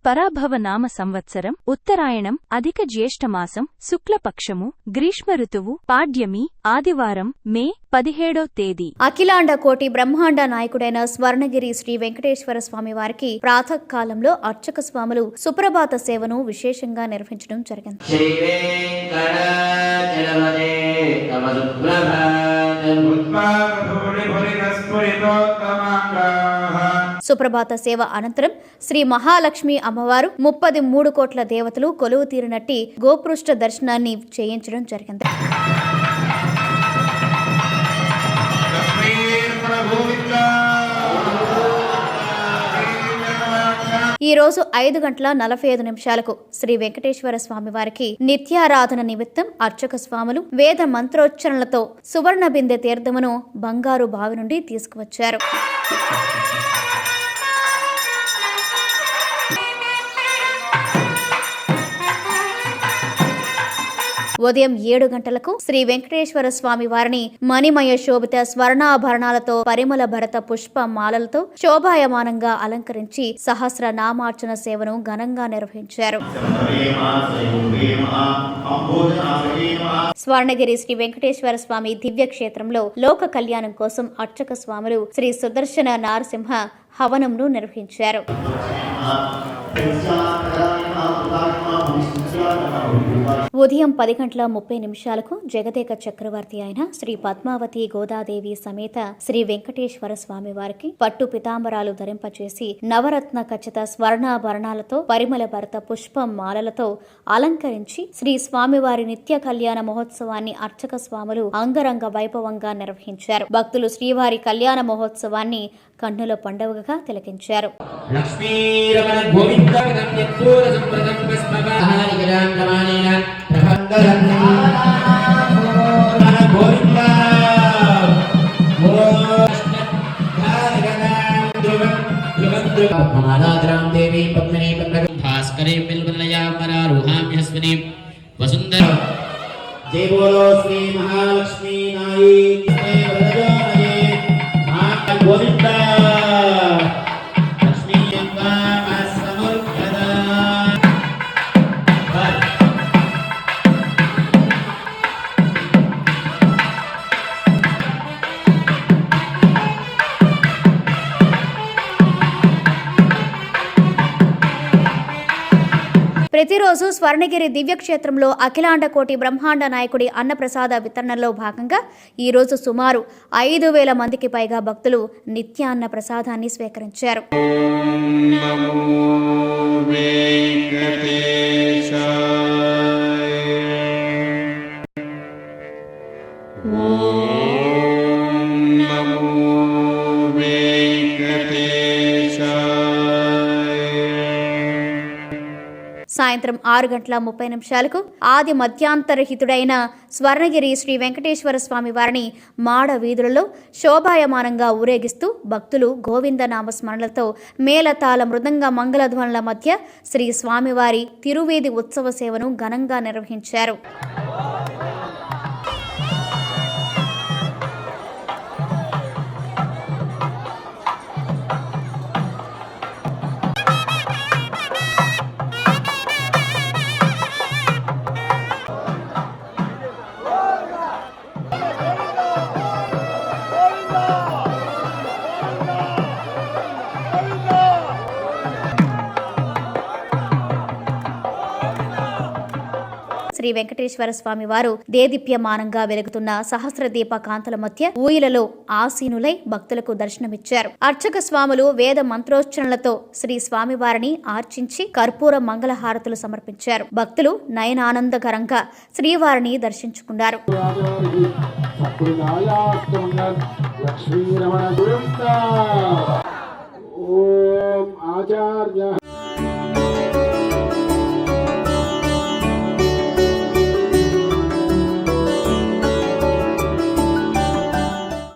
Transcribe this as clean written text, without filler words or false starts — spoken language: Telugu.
పరాభవ నామ సంవత్సరం ఉత్తరాయణం అధిక జ్యేష్ఠమాసం శుక్లపక్షము గ్రీష్మ ఋతువు పాడ్యమి ఆదివారం మే 17వ తేదీ. అఖిలాండ కోటి బ్రహ్మాండ నాయకుడైన స్వర్ణగిరి శ్రీ వెంకటేశ్వర స్వామి వారికి ప్రాతకాలంలో అర్చక స్వాములు సుప్రభాత సేవను విశేషంగా నిర్వహించడం జరిగింది. సుప్రభాత సేవ అనంతరం శ్రీ మహాలక్ష్మి అమ్మవారు 33 కోట్ల దేవతలు కొలువు తీరినట్టి గోపృష్ఠ దర్శనాన్ని చేయించడం జరిగింది. ఈ రోజు 5:45 శ్రీ వెంకటేశ్వర స్వామి వారికి నిత్యారాధన నిమిత్తం అర్చక స్వాములు వేద మంత్రోచ్చరణలతో సువర్ణ బిందె తీర్థమును బంగారు బావి నుండి తీసుకువచ్చారు. ఉదయం 7 గంటలకు శ్రీ వెంకటేశ్వర స్వామి వారిని మణిమయ శోభిత స్వర్ణాభరణాలతో పరిమళ భరత పుష్ప మాలలతో శోభాయమానంగా అలంకరించి సహస్ర నామార్చన సేవను ఘనంగా నిర్వహించారు. స్వర్ణగిరి శ్రీ వెంకటేశ్వర స్వామి దివ్య క్షేత్రంలో లోక కళ్యాణం కోసం అర్చక స్వాములు శ్రీ సుదర్శన నారసింహ హవనంను నిర్వహించారు. ఉదయం 10:30 జగదేక చక్రవర్తి అయిన శ్రీ పద్మావతి గోదాదేవి సమేత శ్రీ వెంకటేశ్వర స్వామి వారికి పట్టు పితాంబరాలు ధరింపచేసి నవరత్న ఖచ్చిత స్వర్ణాభరణాలతో పరిమళ భరత పుష్పం మాలలతో అలంకరించి శ్రీ స్వామివారి నిత్య కళ్యాణ మహోత్సవాన్ని అర్చక స్వాములు అంగరంగ వైభవంగా నిర్వహించారు. భక్తులు శ్రీవారి కళ్యాణ మహోత్సవాన్ని కన్నుల పండుగగా తిలకించారు. जय बोलो श्री महालक्ष्मी नाई गोविंदा लक्ष्मी ప్రతిరోజు స్వర్ణగిరి దివ్యక్షేత్రంలో అఖిలాండ కోటి బ్రహ్మాండ నాయకుడి అన్నప్రసాద వితరణలో భాగంగా ఈ రోజు సుమారు 5,000 మందికి పైగా భక్తులు నిత్యాన్న ప్రసాదాన్ని స్వీకరించారు. సాయంత్రం 6:30 ఆది మధ్యాంతరహితుడైన స్వర్ణగిరి శ్రీ వెంకటేశ్వర స్వామి వారిని మాడ వీధులలో శోభాయమానంగా ఊరేగిస్తూ భక్తులు గోవింద నామస్మరణలతో మేళతాళ మృదంగ మంగళధ్వనుల మధ్య శ్రీ స్వామివారి తిరువీధి ఉత్సవ సేవను ఘనంగా నిర్వహించారు. శ్రీ వెంకటేశ్వర స్వామి వారు దేదీప్యమానంగా వెలుగుతున్న సహస్రదీప కాంతుల మధ్య ఊయలలో ఆసీనులై భక్తులకు దర్శనమిచ్చారు. అర్చక స్వాములు వేద మంత్రోచ్చరణలతో శ్రీ స్వామివారిని ఆర్చించి కర్పూర మంగళహారతులు సమర్పించారు. భక్తులు నయనానందకరంగా శ్రీవారిని దర్శించుకున్నారు. లక్ష్మీ రమణ